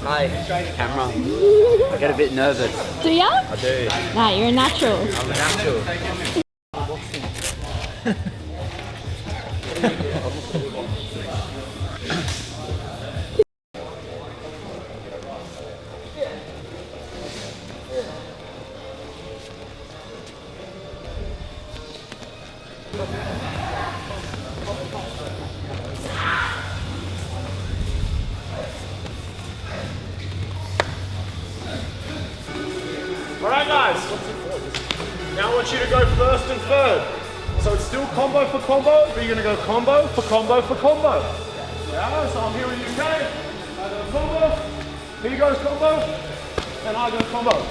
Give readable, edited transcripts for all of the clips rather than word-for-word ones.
Hi, camera. I get a bit nervous. Do ya? I do. Nah, you're a natural. I'm a natural. Alright guys, now I want you to go first and third. So it's still combo for combo, but you're going to go combo for combo for combo. Yeah, so I'm here with UK, I go combo, he goes combo, and I go combo.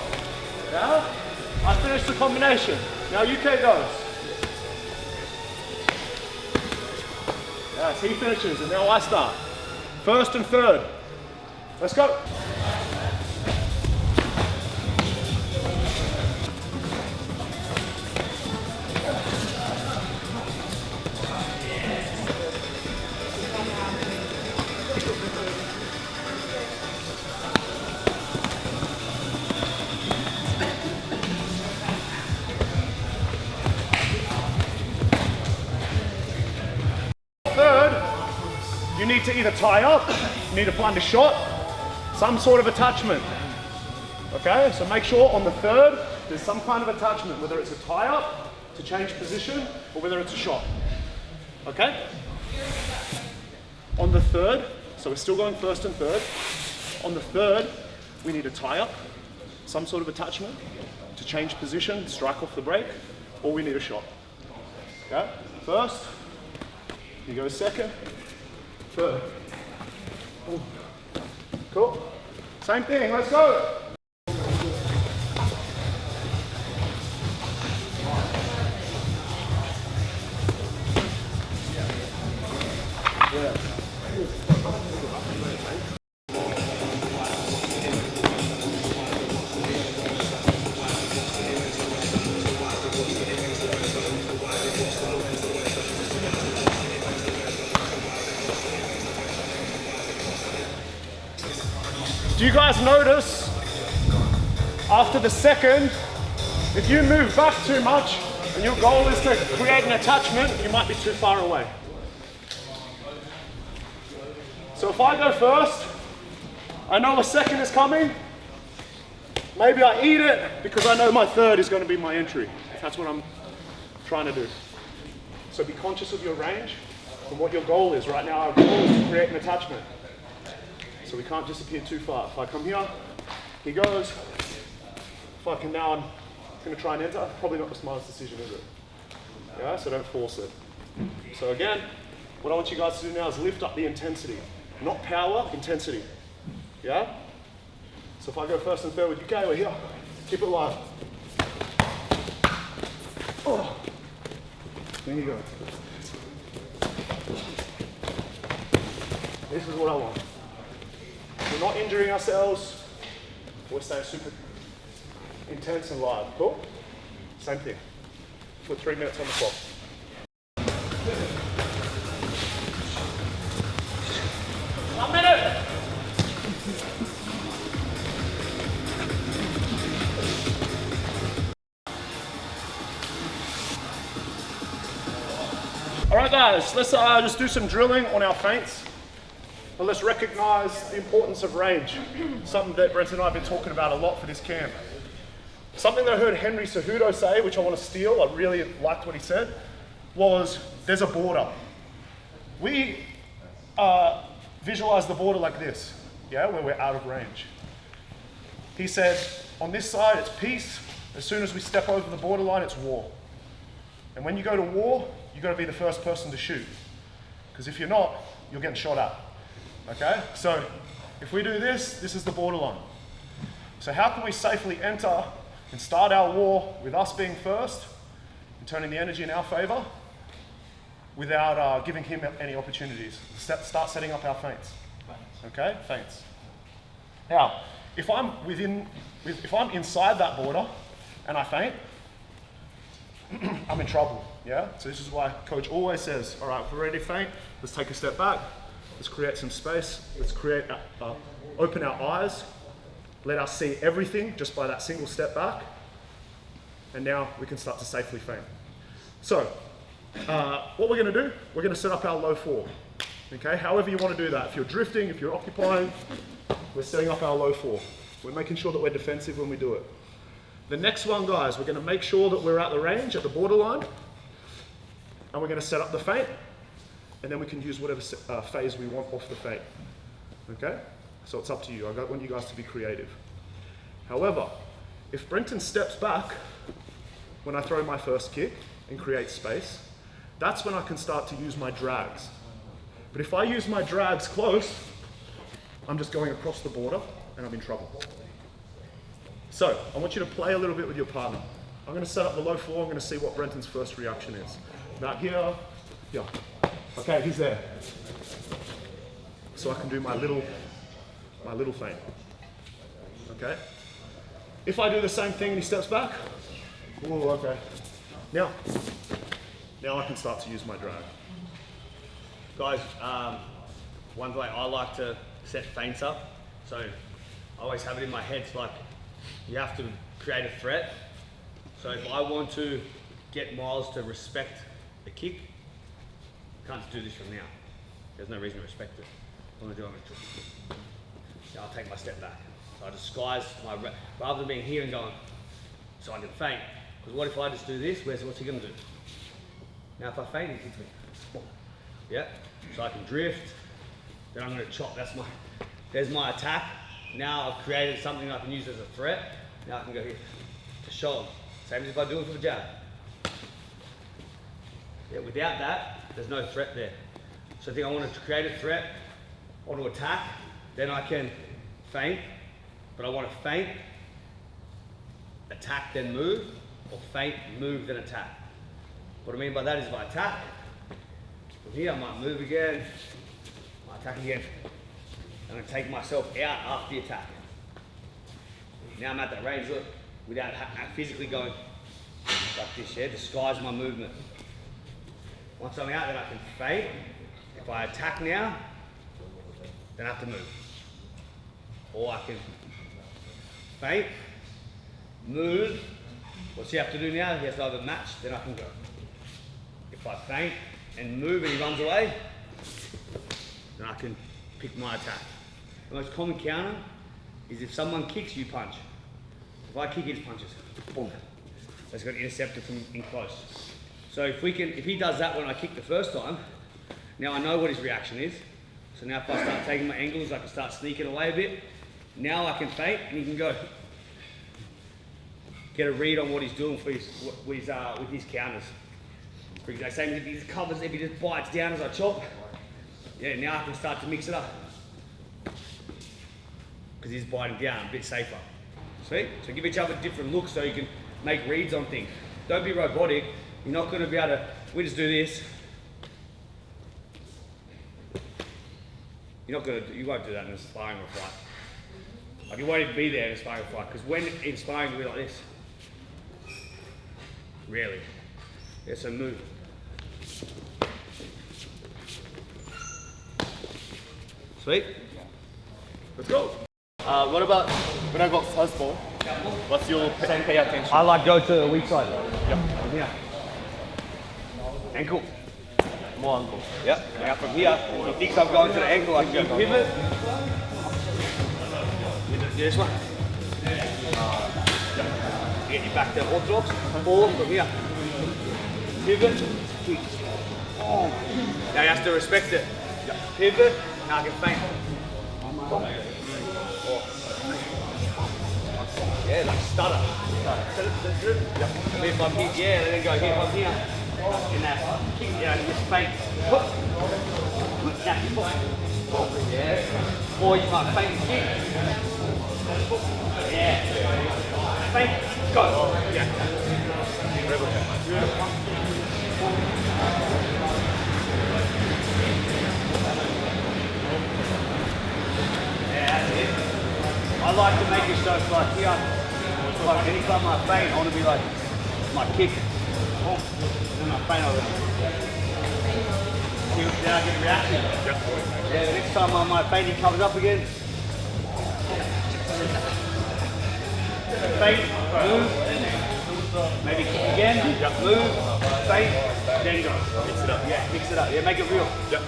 Yeah, I finish the combination. Now UK goes. Yes, he finishes, and now I start. First and third. Let's go. You need to either tie up, you need to find a shot, some sort of attachment. Okay, so make sure on the third, there's some kind of attachment, whether it's a tie up to change position or whether it's a shot. Okay? On the third, so we're still going first and third. On the third, we need a tie up, some sort of attachment to change position, strike off the break, or we need a shot. Okay? First, he goes second. Third. Ooh. Cool. Same thing, let's go. Yeah. Do you guys notice after the second, if you move back too much and your goal is to create an attachment, you might be too far away. So if I go first, I know a second is coming, maybe I eat it because I know my third is going to be my entry. That's what I'm trying to do. So be conscious of your range and what your goal is. Right now our goal is to create an attachment. So we can't disappear too far. If I come here, he goes. If I can now, I'm going to try and enter. Probably not the smartest decision, is it? Yeah, so don't force it. So again, what I want you guys to do now is lift up the intensity. Not power, intensity. Yeah? So if I go first and third with UK, we're here. Keep it live. Oh. There you go. This is what I want. We're not injuring ourselves. We're staying super intense and live. Cool? Same thing. Put 3 minutes on the clock. One minute. All right, guys. Let's just do some drilling on our feints. But let's recognize the importance of range. Something that Brent and I have been talking about a lot for this camp. Something that I heard Henry Cejudo say, which I want to steal, I really liked what he said, was there's a border. We visualize the border like this, yeah, where we're out of range. He said, on this side, it's peace. As soon as we step over the borderline, it's war. And when you go to war, you've got to be the first person to shoot. Because if you're not, you're getting shot at. Okay, so if we do this, this is the borderline. So how can we safely enter and start our war with us being first and turning the energy in our favor without giving him any opportunities? Start setting up our feints. Okay, feints. Now, if I'm inside that border and I feint, I'm in trouble. Yeah. So this is why coach always says, all right, if we're ready to feint, let's take a step back. Let's create some space. Let's create, open our eyes. Let us see everything just by that single step back. And now we can start to safely feint. So, what we're gonna do, we're gonna set up our low four. Okay, however you wanna do that. If you're drifting, if you're occupying, we're setting up our low four. We're making sure that we're defensive when we do it. The next one, guys, we're gonna make sure that we're at the range, at the borderline, and we're gonna set up the feint, and then we can use whatever phase we want off the feint. Okay? So it's up to you. I want you guys to be creative. However, if Brenton steps back when I throw my first kick and create space, that's when I can start to use my drags. But if I use my drags close, I'm just going across the border and I'm in trouble. So I want you to play a little bit with your partner. I'm going to set up the low four. I'm going to see what Brenton's first reaction is. About here, yeah. Okay, he's there. So I can do my little feint. Okay? If I do the same thing and he steps back, oh, okay. Now I can start to use my drag. Guys, one way I like to set feints up, so I always have it in my head, it's like you have to create a threat. So if I want to get Miles to respect the kick, I can't do this from now. There's no reason to respect it. I want to do it, now I'll take my step back. So I disguise my, rather than being here and going, so I can feint. Because what if I just do this, what's he going to do? Now if I feint, he hits me. Yeah, so I can drift, then I'm going to chop, there's my attack. Now I've created something I can use as a threat. Now I can go here to show him. Same as if I do it for the jab. Yeah, without that, there's no threat there. So I think I want to create a threat, I want to attack, then I can feint, but I want to feint, attack then move, or feint, move then attack. What I mean by that is if I attack, from here I might move again, I might attack again. I'm going to take myself out after the attack. Now I'm at that range, look, without physically going like this, yeah, disguise my movement. Once I'm out, then I can feint. If I attack now, then I have to move. Or I can feint, move. What's he have to do now? He has to either match, then I can go. If I feint and move and he runs away, then I can pick my attack. The most common counter is if someone kicks, you punch. If I kick, he just punches. Boom. That's got to intercept it from in close. So if he does that when I kick the first time, now I know what his reaction is. So now if I start taking my angles, I can start sneaking away a bit. Now I can feint and he can go. Get a read on what he's doing with his counters. For example, same if he just covers, if he just bites down as I chop. Yeah, now I can start to mix it up. Because he's biting down, a bit safer. Sweet? So give each other different looks so you can make reads on things. Don't be robotic. You're not going to be able to, we just do this. You won't do that in a sparring or fight. Like you won't even be there in a sparring or fight. Because when in sparring, you'll be like this. Rarely. Yeah, so move. Sweet? Let's go. What about when I got southpaw? What's your Same pay attention. I like go to the weak side. Yeah. Yeah. Ankle. More ankle? Yep. Now from here, he thinks I'm going to the ankle, I can go pivot. Do this one. Get you back to orthodox. Or from here. Pivot. Kick. Oh. Now he has to respect it. Pivot. Now I can feint. Yeah, like stutter. And if I'm here, yeah, then go here, if I'm here. In that kick, yeah, just feint. Yeah. Or you might feint and kick. Yeah. Feint, go. Yeah. Yeah, that's it. I like to make it so it's like here. Like anytime I feint, I want to be like my kick. And then I feint over. then I get a reaction. Yeah, the next time my feinting comes up again. Feint, move, maybe kick again, move, feint, then go. Mix it up. Yeah, mix it up. Yeah, make it real. Yep.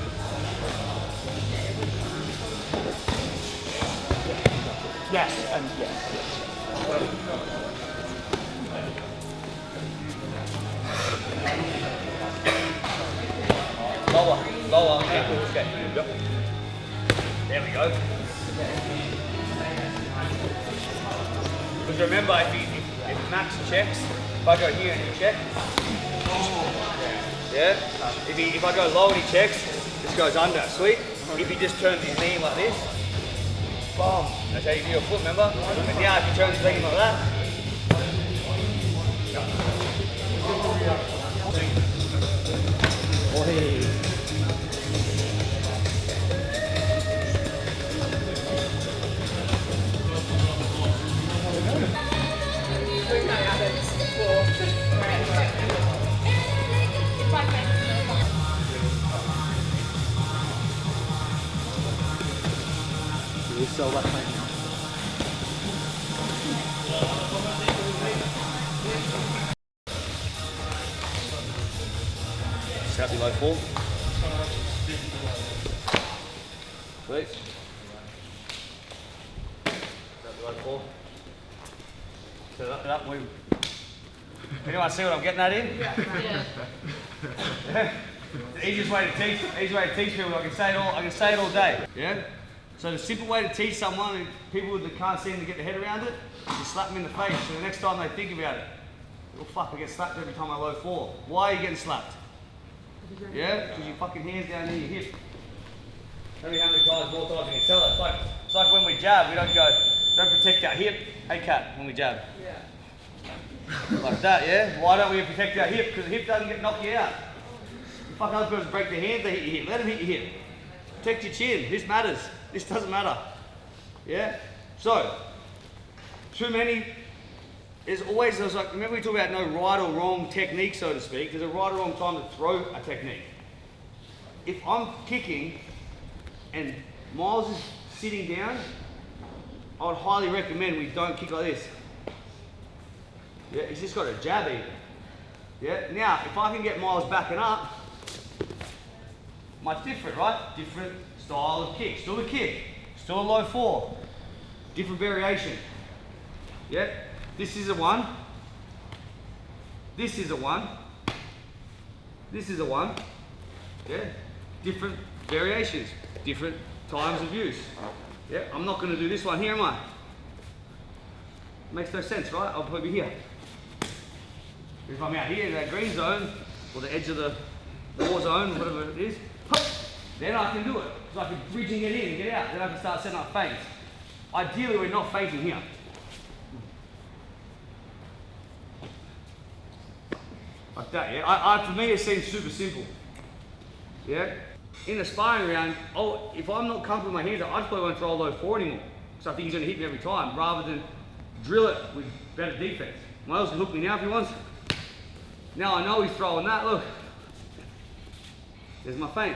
Yes, and yes. Lower, ankle, okay. Yep. There we go. Because remember, if Max checks, if I go here and he checks, yeah. If I go low and he checks, this goes under. Sweet. If he just turns his knee like this, boom. That's how you do your foot, remember? And now if he turns his leg like that. You sell that right now. Set up your low form. Sweet. Set up your low form. Set it up, move. Anyone see what I'm getting at here? Yeah. The easiest way to teach people, I can say it all day. Yeah? So the simple way to teach someone, and people that can't seem to get their head around it, is slap them in the face. So the next time they think about it, oh fuck, I get slapped every time I low four. Why are you getting slapped? Yeah? Because your fucking hands down near your hip. Tell me how many times, more times you can tell that. It's like when we jab, we don't protect our hip. Hey cat, when we jab. Yeah. Like that, yeah? Why don't we protect our hip? Because the hip doesn't get knocked you out. You fuck other people break their hands, they hit your hip. Let them hit your hip. Protect your chin. This matters. This doesn't matter. Yeah? So, too many, there's like, remember we talk about no right or wrong technique, so to speak. There's a right or wrong time to throw a technique. If I'm kicking and Miles is sitting down, I would highly recommend we don't kick like this. Yeah, he's just got a jab even. Yeah, now if I can get Miles backing up, much different, right? Different style of kick. Still a kick, still a low four, different variation. Yeah, this is a one. This is a one. This is a one. Yeah, different variations, different times of use. Yeah, I'm not going to do this one here, am I? Makes no sense, right? I'll probably be here. If I'm out here in that green zone, or the edge of the war zone, whatever it is, then I can do it. It's like a bridging it in and get out. Then I can start setting up feints. Ideally, we're not feinting here. Like that, yeah? For me, it seems super simple. Yeah? In a sparring round, if I'm not comfortable with my hands, I just probably won't throw a low four anymore. So I think he's going to hit me every time, rather than drill it with better defense. Miles can hook me now if he wants. Now I know he's throwing that, look. There's my feint.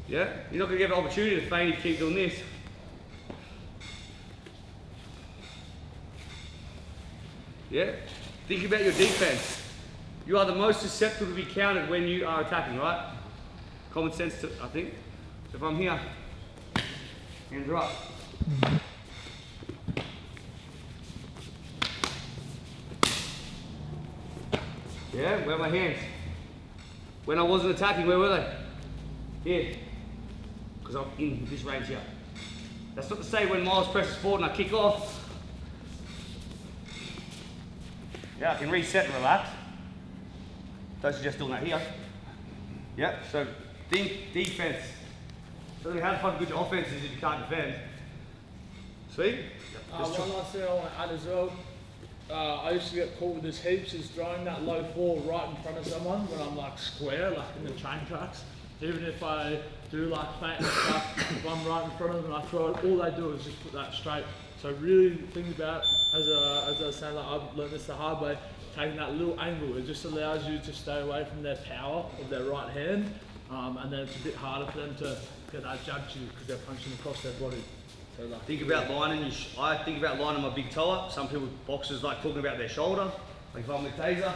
Yeah? You're not going to get an opportunity to feint if you keep doing this. Yeah? Think about your defense. You are the most susceptible to be countered when you are attacking, right? Common sense, I think. So if I'm here, hands are up. Yeah, where are my hands? When I wasn't attacking, where were they? Here. Because I'm in this range here. That's not to say when Miles presses forward and I kick off. Yeah, I can reset and relax. Don't suggest doing that here. Yeah, so think defense. Doesn't matter how fucking good your offense is if you can't defend. Sweet? One last thing I want to add as well. I used to get caught with this heaps is throwing that low four right in front of someone when I'm like square, like in the train tracks. Even if I do like feint and stuff, if I'm right in front of them and I throw it, all they do is just put that straight. So really think about, as I was saying, like I've learned this the hard way, taking that little angle. It just allows you to stay away from their power of their right hand and then it's a bit harder for them to get that jab to you because they're punching across their body. So like, Think about lining. I think about lining my big toe up. Some people, boxers, like talking about their shoulder. Like if I'm with Taser,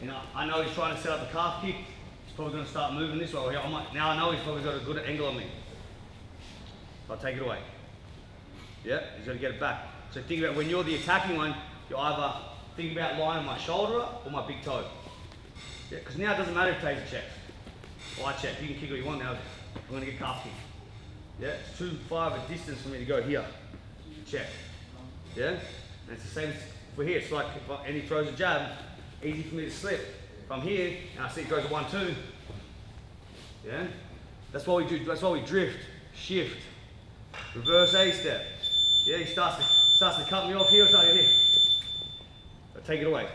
you know, I know he's trying to set up a calf kick. He's probably going to start moving this way. Now I know he's probably got a good angle on me. So I'll take it away. Yeah, he's got to get it back. So think about when you're the attacking one, you either think about lining my shoulder up or my big toe. Yeah, because now it doesn't matter if Taser checks. Or I check. You can kick what you want now. I'm going to get calf kick. Yeah, it's too far of a distance for me to go here. Check. Yeah? And it's the same for here. It's like and he throws a jab, easy for me to slip. If I'm here and I see he throws a 1-2. Yeah? That's why we do, that's why we drift, shift, reverse A step. Yeah, he starts to cut me off here, so here. So take it away.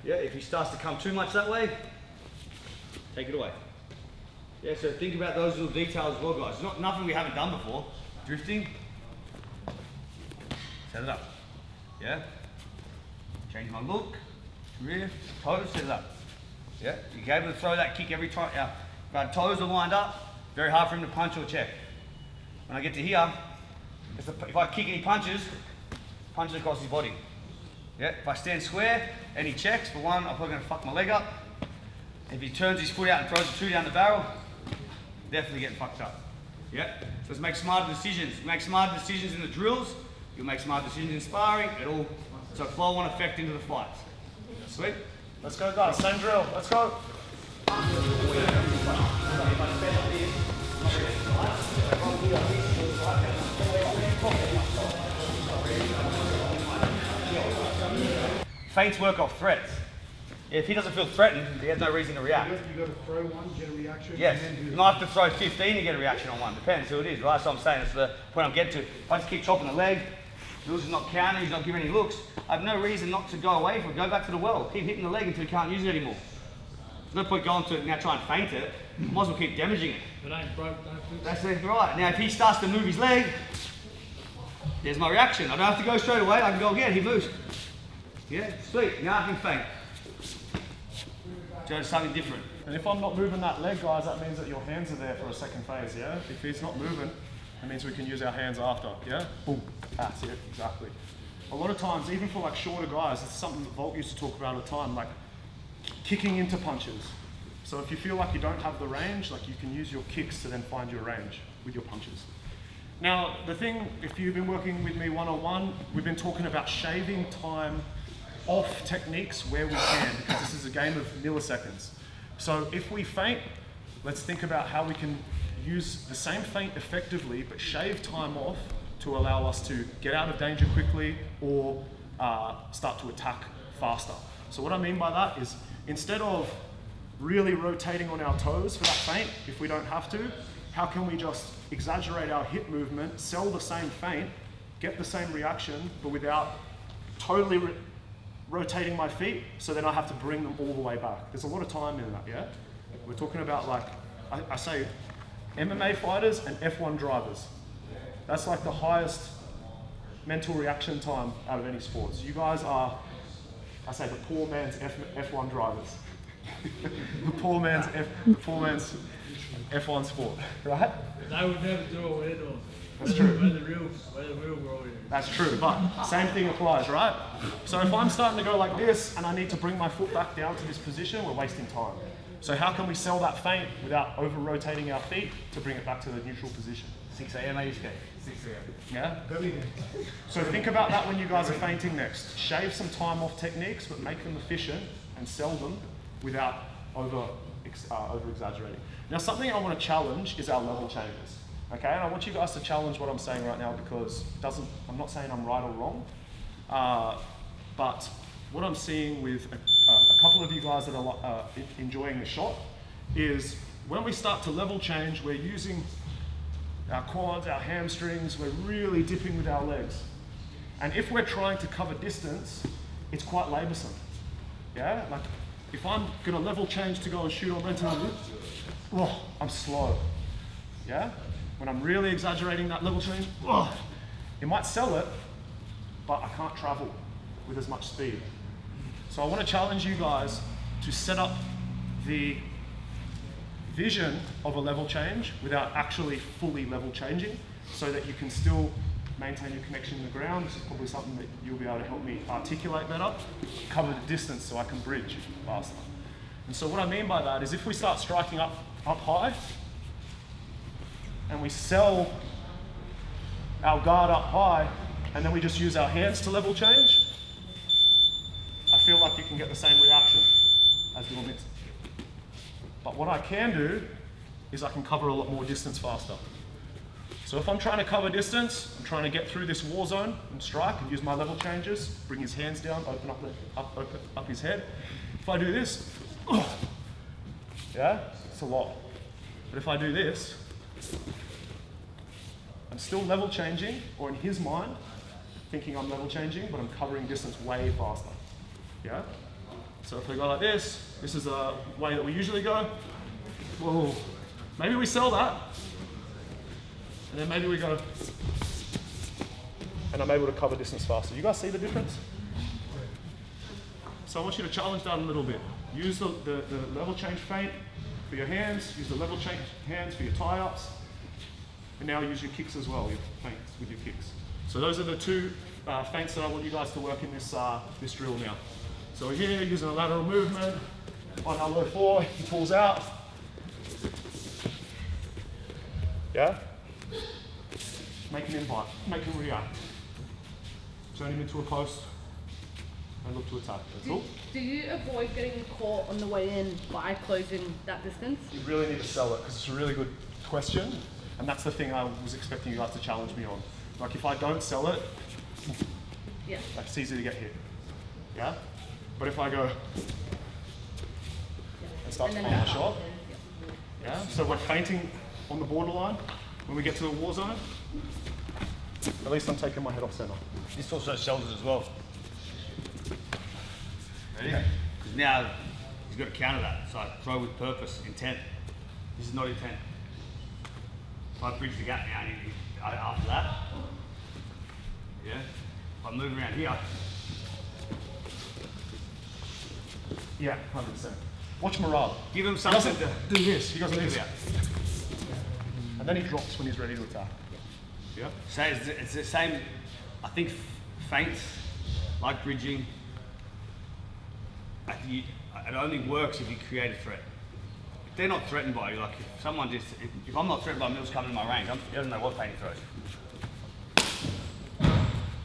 Yeah, if he starts to come too much that way, take it away. Yeah, so think about those little details as well, guys. It's nothing we haven't done before. Drifting. Set it up. Yeah? Change my look. Drift. Toes, set it up. Yeah? You're able to throw that kick every time. If our toes are lined up, very hard for him to punch or check. When I get to here, if I kick and he punches across his body. Yeah? If I stand square and he checks, for one, I'm probably going to fuck my leg up. If he turns his foot out and throws a 2 down the barrel, definitely getting fucked up. Yeah? So let's make smarter decisions. Make smarter decisions in the drills, you'll make smarter decisions in sparring, so flow on effect into the fights. Sweet? Let's go, guys. Same drill. Let's go. Feints work off threats. If he doesn't feel threatened, he has no reason to react. You got to throw one, get a reaction. Yes, you might have to throw 15 to get a reaction on one. Depends who it is, right? That's what I'm saying. That's the point I'm getting to. If I just keep chopping the leg, Lewis is not counting, he's not giving any looks, I have no reason not to go away from it. Go back to the well. Keep hitting the leg until you can't use it anymore. There's no point going to it now try and feint it. You might as well keep damaging it. If it ain't broke, don't fix it. That's it, right. Now if he starts to move his leg, there's my reaction. I don't have to go straight away, I can go again, he moves. Yeah, sweet, now I can feint. So it's something different. And if I'm not moving that leg, guys, that means that your hands are there for a second phase, yeah? If he's not moving, that means we can use our hands after, yeah? Boom, that's it, exactly. A lot of times, even for like shorter guys, it's something that Volt used to talk about all the time, like kicking into punches. So if you feel like you don't have the range, like you can use your kicks to then find your range with your punches. Now, the thing, if you've been working with me one-on-one, we've been talking about shaving time off techniques where we can, because this is a game of milliseconds. So if we feint, let's think about how we can use the same feint effectively, but shave time off to allow us to get out of danger quickly or start to attack faster. So what I mean by that is, instead of really rotating on our toes for that feint, if we don't have to, how can we just exaggerate our hip movement, sell the same feint, get the same reaction, but without totally rotating my feet, so then I have to bring them all the way back. There's a lot of time in that, yeah? We're talking about, like, I say MMA fighters and F1 drivers. That's like the highest mental reaction time out of any sports. You guys are, I say, the poor man's F1 drivers. The poor man's F1 sport, right? They would never do what we're doing. That's true. We're the real warriors. That's true, but same thing applies, right? So if I'm starting to go like this and I need to bring my foot back down to this position, we're wasting time. So how can we sell that feint without over-rotating our feet to bring it back to the neutral position? 6 a.m. I used to 6 a.m. Yeah? So think about that when you guys are feinting next. Shave some time off techniques, but make them efficient and sell them without over-exaggerating. Now, something I want to challenge is our level changes. Okay, and I want you guys to challenge what I'm saying right now, because I'm not saying I'm right or wrong, but what I'm seeing with a couple of you guys that are enjoying the shot is when we start to level change, we're using our quads, our hamstrings, we're really dipping with our legs. And if we're trying to cover distance, it's quite laboursome. Yeah, like if I'm gonna level change to go and shoot on Lenton, I'm slow. Yeah? When I'm really exaggerating that level change, it might sell it, but I can't travel with as much speed. So I want to challenge you guys to set up the vision of a level change without actually fully level changing, so that you can still maintain your connection in the ground. This is probably something that you'll be able to help me articulate better. Cover the distance so I can bridge faster. And so what I mean by that is if we start striking up high, and we sell our guard up high, and then we just use our hands to level change, I feel like you can get the same reaction as doing this. But what I can do is I can cover a lot more distance faster. So if I'm trying to cover distance, I'm trying to get through this war zone and strike and use my level changes, bring his hands down, open up his head. If I do this, yeah, it's a lot. But if I do this, I'm still level changing, or in his mind, thinking I'm level changing, but I'm covering distance way faster. Yeah? So if we go like this is a way that we usually go. Whoa. Maybe we sell that. And then maybe we go, and I'm able to cover distance faster. You guys see the difference? So I want you to challenge that a little bit. Use the level change feint for your hands, use the level change hands for your tie-ups, and now use your kicks as well, your feints with your kicks. So those are the two feints that I want you guys to work in this, this drill now. So we're here using a lateral movement, on our low 4, he pulls out. Yeah? Make him invite, make him react. Turn him into a post and look to attack. That's all. Do you avoid getting caught on the way in by closing that distance? You really need to sell it because it's a really good question, and that's the thing I was expecting you guys to challenge me on. Like if I don't sell it, Yeah. like it's easy to get hit. Yeah? But if I go and start to And find then my shot, yeah? So we're feinting on the borderline. When we get to the war zone, at least I'm taking my head off center. This also sells it as well. Ready? Because now he's got to counter that. So I throw with purpose, intent. This is not intent. If I bridge the gap now, after that, yeah. If I move around here, Yeah, 100%. Watch morale. give him He something doesn't to do this, he goes like think this. about. And then he drops when he's ready to attack. Yeah? So it's the same. I think feints, like bridging, it only works if you create a threat. If they're not threatened by you, like if someone just, if I'm not threatened by Mills coming in my range, he doesn't know what feint he throws.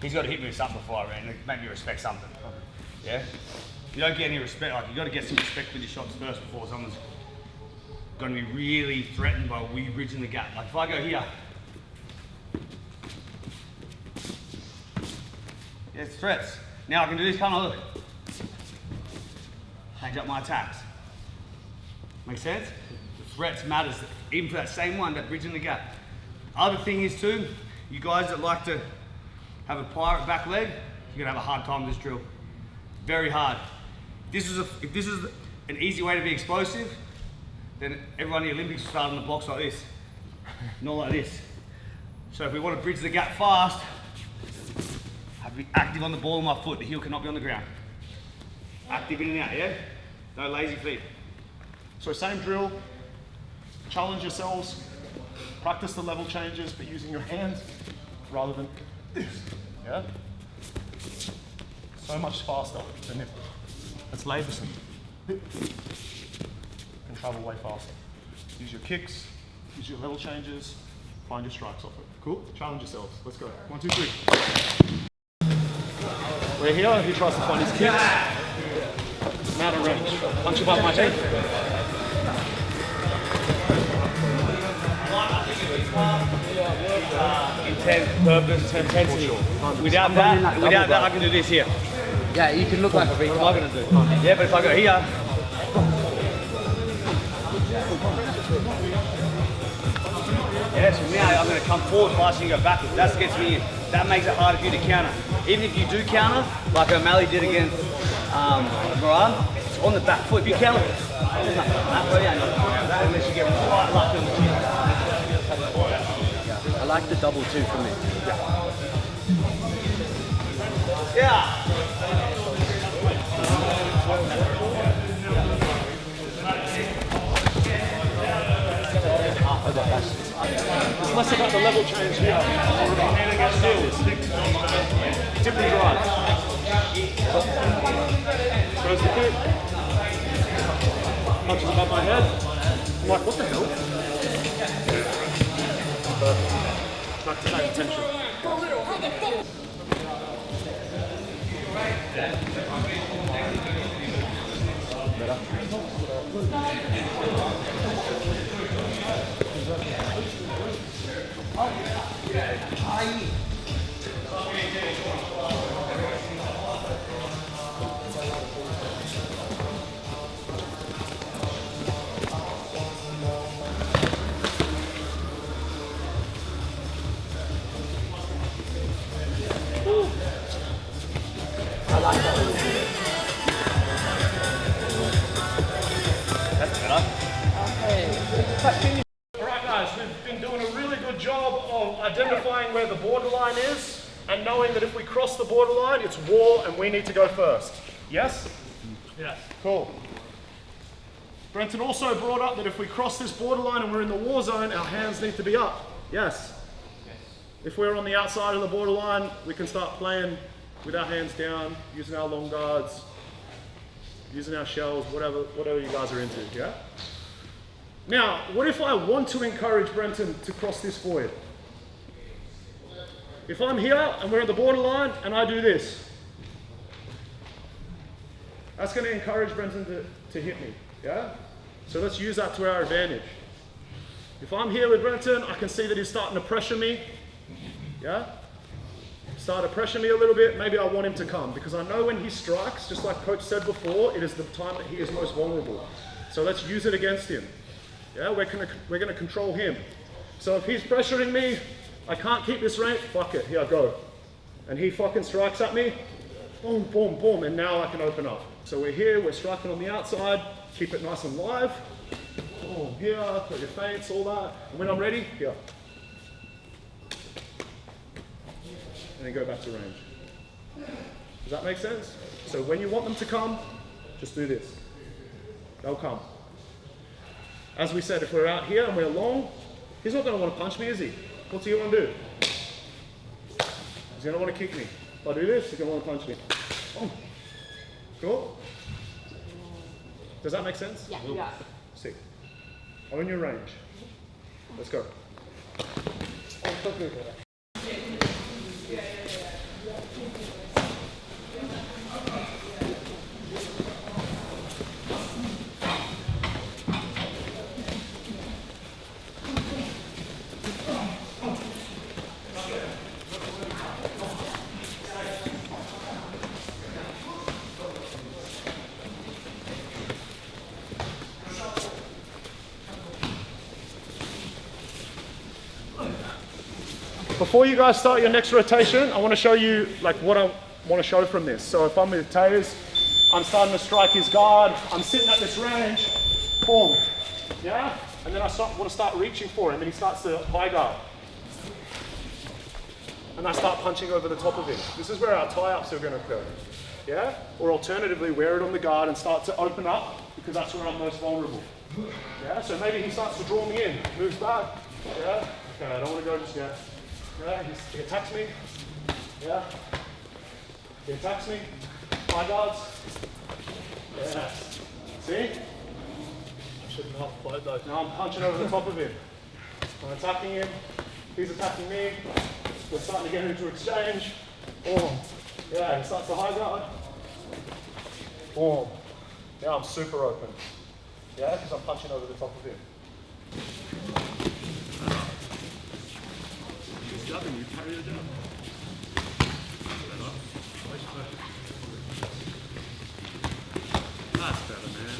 He's got to hit me with something before I ran, make me respect something. Yeah? You don't get any respect, like you got to get some respect with your shots first before someone's going to be really threatened by we bridging the gap. Like if I go here, yeah, it's threats. Now I can do this, can't I? Look. Change up my attacks. Make sense? The threats matters, even for that same one, that bridging the gap. Other thing is too, you guys that like to have a pirate back leg, you're gonna have a hard time with this drill. Very hard. If this is an easy way to be explosive, then everyone in the Olympics will start on the blocks like this, not like this. So if we want to bridge the gap fast, have to be active on the ball with my foot. The heel cannot be on the ground. Active in and out, yeah? No lazy feet. So same drill, challenge yourselves, practice the level changes, but using your hands rather than this, yeah? So much faster than if it's laboursome. Can travel way faster. Use your kicks, use your level changes, find your strikes off it. Cool? Challenge yourselves. Let's go. 1, 2, 3. We're here, he tries to find his kicks. I'm out of range. Punch above my head. Intent, purpose, intensity. Without that, I can do this here. Yeah, you can look like a What am I going to do? Yeah, but if I go here, yeah, so now I'm going to come forward faster and go backwards. That gets me in. That makes it harder for you to counter. Even if you do counter, like O'Malley did against Moran, it's on the back foot. If you counter, there's nothing on that, but yeah, that unless you get right lucky on the chin. I like the double two for me. Yeah. It's less about the level change here, more about handing out skills. Dip and drive. Throws the kick. Punches above my head. I'm like, what the hell? Back to that attention. Alright guys, we've been doing a really good job of identifying where the borderline is and knowing that if we cross the borderline, it's war and we need to go first. Yes? Yes. Cool. Brenton also brought up that if we cross this borderline and we're in the war zone, our hands need to be up. Yes? If we're on the outside of the borderline, we can start playing with our hands down, using our long guards, using our shells, whatever you guys are into, yeah? Now, what if I want to encourage Brenton to cross this void? If I'm here and we're at the borderline and I do this, that's going to encourage Brenton to hit me, yeah? So let's use that to our advantage. If I'm here with Brenton, I can see that he's starting to pressure me, yeah? Start to pressure me a little bit, maybe I want him to come because I know when he strikes, just like Coach said before, it is the time that he is most vulnerable. So let's use it against him. Yeah, we're gonna control him. So if he's pressuring me, I can't keep this range, fuck it, here I go. And he fucking strikes at me, boom, boom, boom, and now I can open up. So we're here, we're striking on the outside, keep it nice and live. Boom, here, put your feints, all that. And when I'm ready, here. And then go back to range. Does that make sense? So when you want them to come, just do this. They'll come. As we said, if we're out here and we're long, he's not going to want to punch me, is he? What's he going to do? He's going to want to kick me. If I do this, he's going to want to punch me. Oh. Cool? Does that make sense? Yeah. Yeah. Sick. Own your range. Let's go. Before you guys start your next rotation, I want to show you like what I want to show from this. So if I'm with Taze, I'm starting to strike his guard, I'm sitting at this range, boom, yeah? And then I want to start reaching for him and he starts to high guard. And I start punching over the top of him. This is where our tie-ups are going to occur, yeah? Or alternatively, wear it on the guard and start to open up because that's where I'm most vulnerable. Yeah, so maybe he starts to draw me in, moves back, yeah? Okay, I don't want to go just yet. Yeah, he attacks me. Yeah. He attacks me. High guards. Yeah. See? I should not play though. Now I'm punching over the top of him. I'm attacking him. He's attacking me. We're starting to get into exchange. Boom. Yeah, he starts to high guard. Boom. Now I'm super open. Yeah, because I'm punching over the top of him. You carry it down. That's better, man.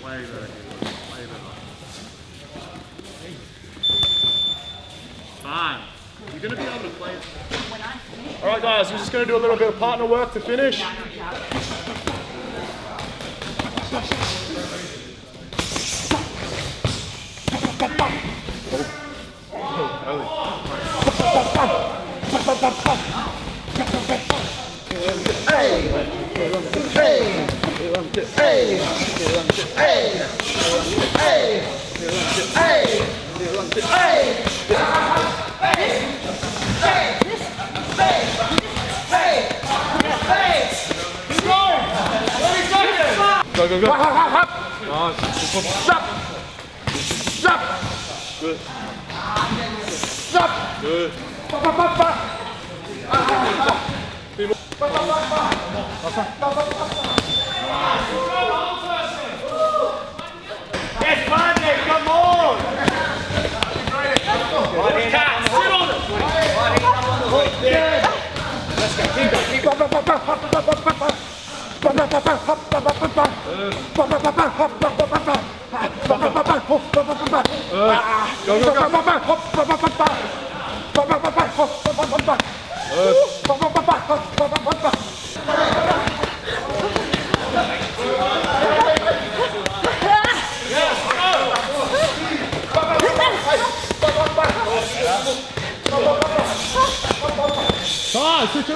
Way better, way better. Fine. You're going to be able to play it. All right, guys, we're just going to do a little bit of partner work to finish. Hey! Go, go, go. Nice. Stop. Stop. Good. Stop. Good. Yes, Monday, come on! Cat, sit on it! Let's go, keep going, keep going. Switch